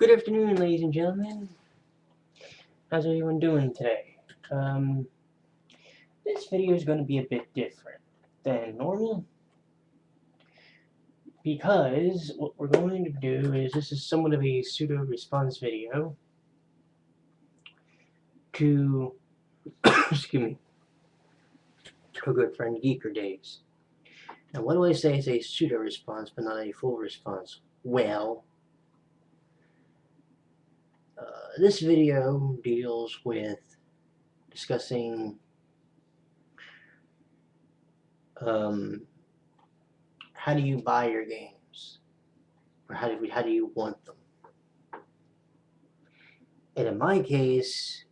Good afternoon, ladies and gentlemen. How's everyone doing today? This video is going to be a bit different than normal because what we're going to do is this is somewhat of a pseudo response video to excuse me, our good friend GeekerDays. Now, what do I say is a pseudo response but not a full response? Well, this video deals with discussing how do you buy your games, or how do you want them? And in my case,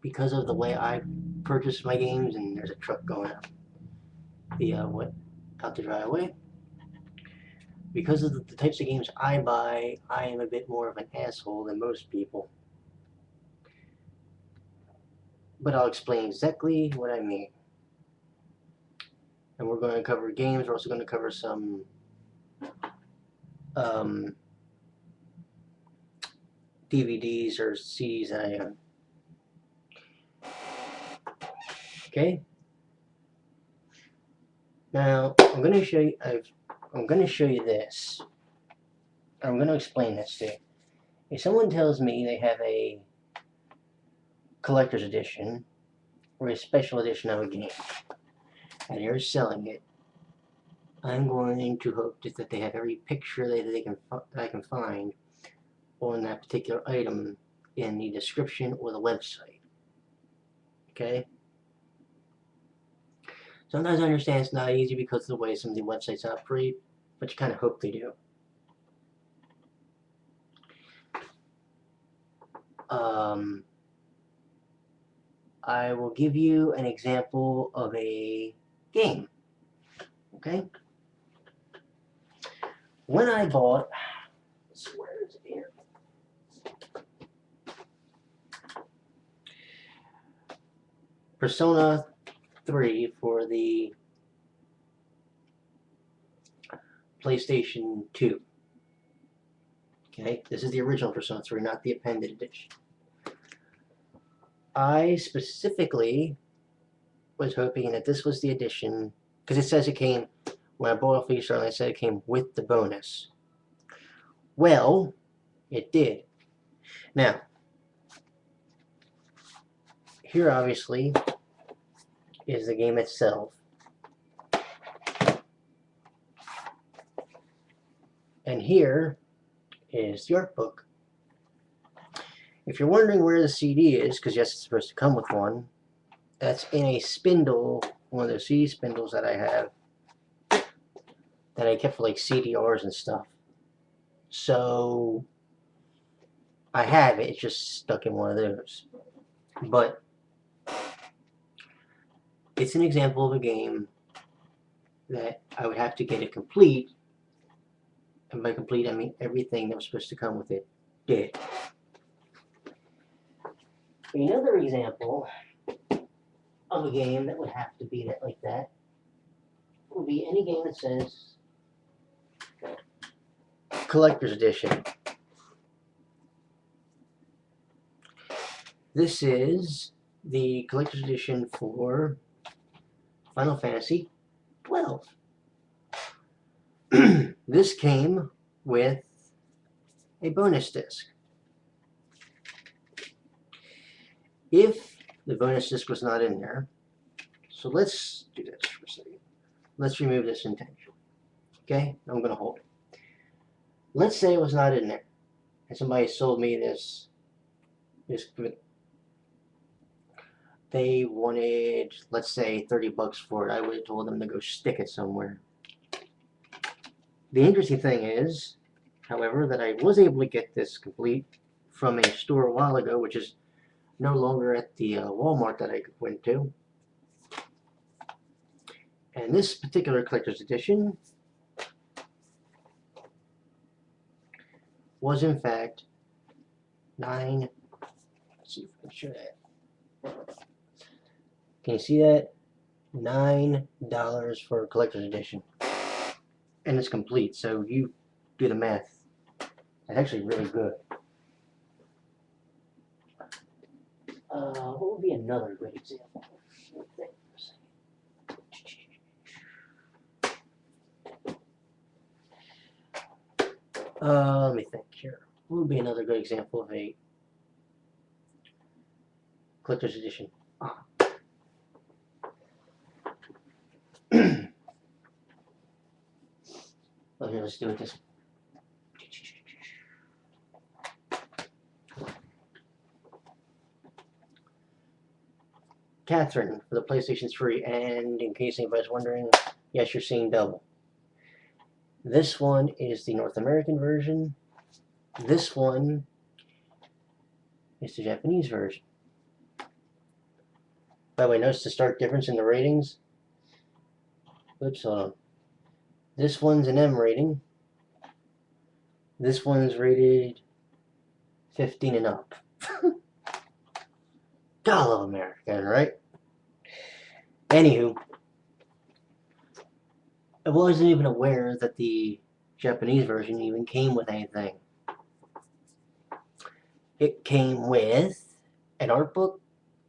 because of the way I purchase my games, and there's a truck going out out the driveway. Because of the types of games I buy, I am a bit more of an asshole than most people. But I'll explain exactly what I mean. And we're going to cover games. We're also going to cover some DVDs or CDs that I own. Okay. Now I'm going to show you. I'm going to show you this. I'm going to explain this to you. If someone tells me they have a collector's edition or a special edition of a game and they're selling it, I'm going to hope that they have every picture that I can find on that particular item in the description or the website. Okay? Sometimes I understand it's not easy because of the way some of the websites operate, but you kind of hope they do. I will give you an example of a game. Okay? When I bought, where is it here? Persona 3 for the PlayStation 2. Okay, this is the original Persona 3, not the appended edition. I specifically was hoping that this was the edition, because it says it came, when I bought it for I said it came with the bonus. Well, it did. Now, here obviously is the game itself. And here is the art book. If you're wondering where the CD is, because yes, it's supposed to come with one, that's in a spindle, one of those CD spindles that I have, that I kept for like CDRs and stuff. So I have it, it's just stuck in one of those. But it's an example of a game that I would have to get it complete, and by complete I mean everything that was supposed to come with it did. Another example of a game that would have to be like that would be any game that says Collector's Edition. This is the Collector's Edition for Final Fantasy 12. This came with a bonus disc. If the bonus disc was not in there, so let's do this for a second. Let's remove this intentionally. Okay, I'm going to hold it. Let's say it was not in there, and somebody sold me this. They wanted, let's say, $30 for it. I would have told them to go stick it somewhere. The interesting thing is, however, that I was able to get this complete from a store a while ago, which is no longer at the Walmart that I went to. And this particular collector's edition was in fact let's see if I can show that. Can you see that? $9 for a collector's edition. And it's complete, so you do the math It's actually really good. What would be another great example? Let me think for a second. Let me think here. What would be another good example of a collector's edition? Okay, let's do it this way. Catherine for the PlayStation 3, and in case anybody's wondering, yes, you're seeing double. This one is the North American version. This one is the Japanese version. By the way, notice the stark difference in the ratings. Oops, hold on. This one's an M rating. This one's rated 15 and up. Gotta love America, right? Anywho, I wasn't even aware that the Japanese version even came with anything. It came with an art book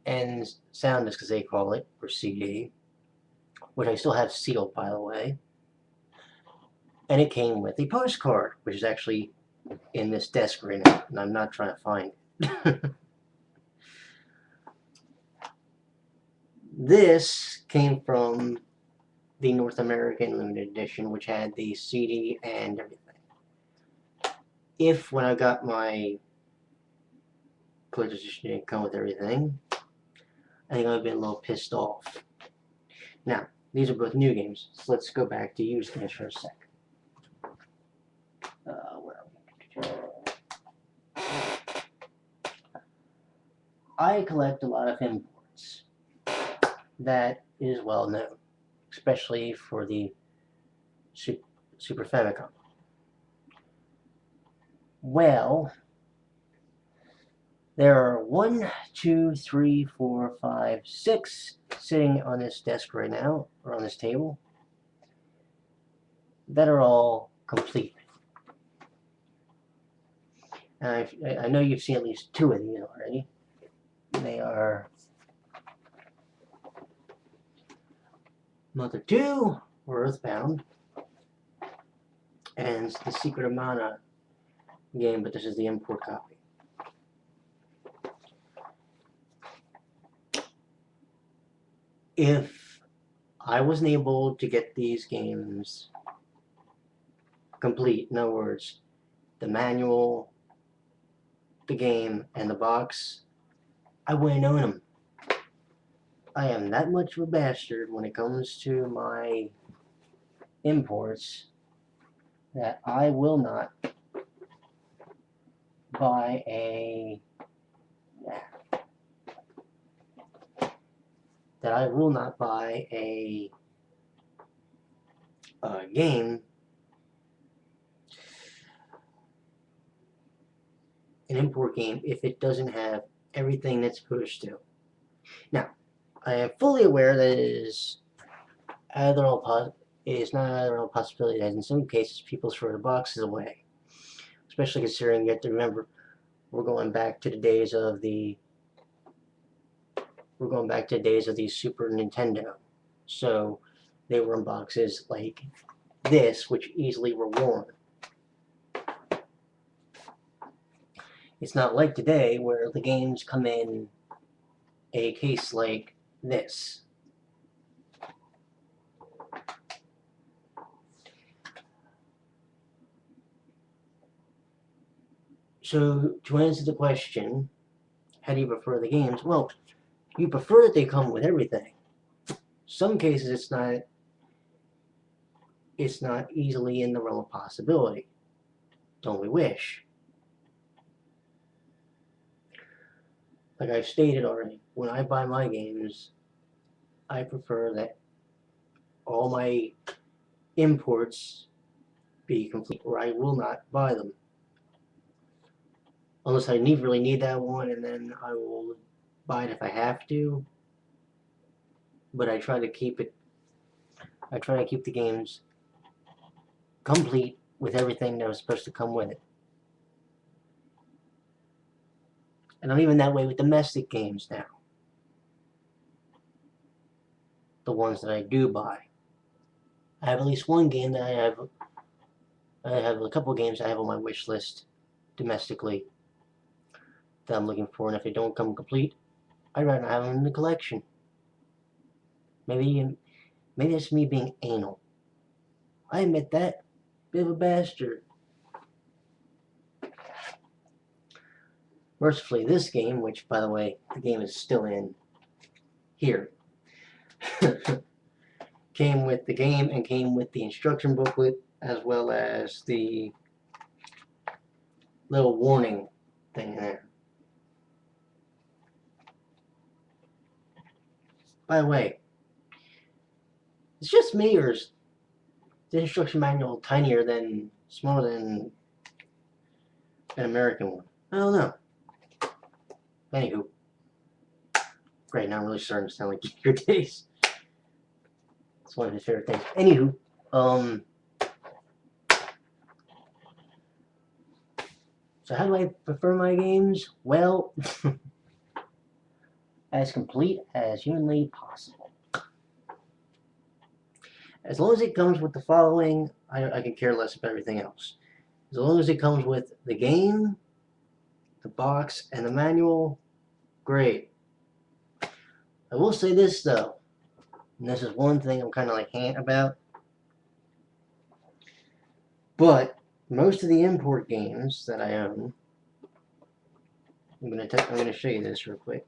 and sound disc, as they call it, or CD, which I still have sealed, by the way. And it came with a postcard, which is actually in this desk right now, and I'm not trying to find it. This came from the North American limited edition, which had the CD and everything. If when I got my collector's edition didn't come with everything, I think I would have been a little pissed off. Now, these are both new games, so let's go back to used games for a sec. Where are we? I collect a lot of imports. That is well known, especially for the Super Famicom. Well, there are 1, 2, 3, 4, 5, 6 sitting on this desk right now, or on this table, that are all complete. And I know you've seen at least 2 of these already. They are Mother 2, or Earthbound, and the Secret of Mana game, but this is the import copy. If I wasn't able to get these games complete, in other words, the manual, the game, and the box, I wouldn't own them. I am that much of a bastard when it comes to my imports that I will not buy a game, an import game, if it doesn't have everything that's supposed to. Now, I am fully aware that it is not out of the realm of possibility that in some cases people throw their boxes away. Especially considering you have to remember we're going back to the days of the Super Nintendo. So they were in boxes like this, which easily were worn. It's not like today where the games come in a case like this. So to answer the question, how do you prefer the games? Well, you prefer that they come with everything. Some cases it's not easily in the realm of possibility. Don't we wish? Like I've stated already, when I buy my games, I prefer that all my imports be complete, or I will not buy them. Unless I really need that one, and then I will buy it if I have to. But I try to keep the games complete with everything that was supposed to come with it. And I'm even that way with domestic games now. The ones that I do buy. I have at least one game that I have a couple of games I have on my wish list domestically that I'm looking for, and if they don't come complete, I'd rather have them in the collection. Maybe it's me being anal. I admit that. Bit of a bastard. Mercifully, this game, which, by the way, the game is still in here, came with the game and came with the instruction booklet as well as the little warning thing there. By the way, it's just me, or is the instruction manual tinier than, smaller than an American one? I don't know. Anywho. Great, now I'm really starting to sound like GeekerDays. It's one of his favorite things. Anywho, so how do I prefer my games? Well, as complete as humanly possible. As long as it comes with the following, I can care less about everything else. As long as it comes with the game, the box, and the manual, great. I will say this though, and this is one thing I'm kind of like about, but most of the import games that I own, I'm gonna show you this real quick.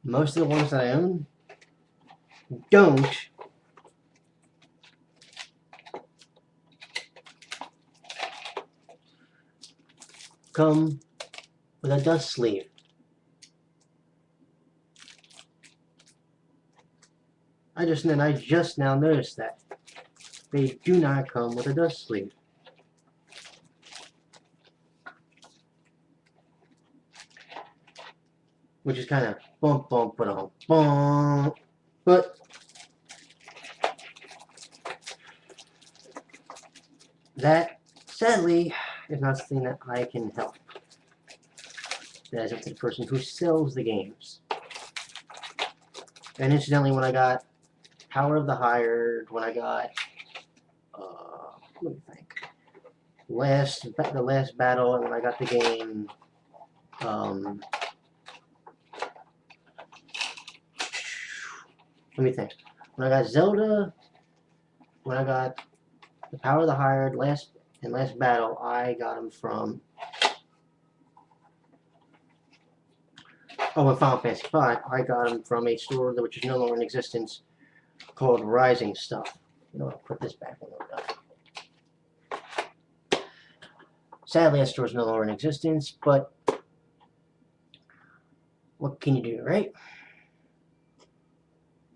Most of the ones that I own don't come with a dust sleeve. I just now noticed that they do not come with a dust sleeve. Which is kind of bump, but that sadly is not something that I can help. That is up to the person who sells the games. And incidentally, when I got Power of the Hired, when I got let me think, the last battle, and when I got the game let me think. When I got Zelda, when I got the Power of the Hired, last battle, I got them from with Final Fantasy V, I got them from a store which is no longer in existence called Rising Stuff. You know, I'll put this back when we're done. Sadly, that store is no longer in existence, but what can you do, right?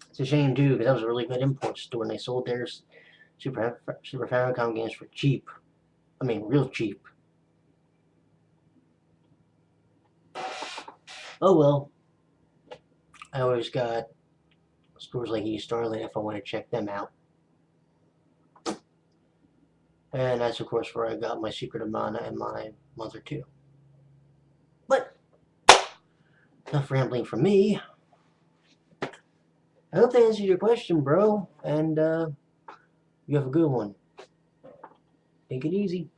It's a shame, too, because that was a really good import store, and they sold their Super Famicom games for cheap. I mean, real cheap. Oh well. I always got stores like eStarlight if I want to check them out. And that's, of course, where I got my Secret of Mana and my Mother 2. But, enough rambling from me. I hope that answers your question, bro. And, you have a good one. Take it easy.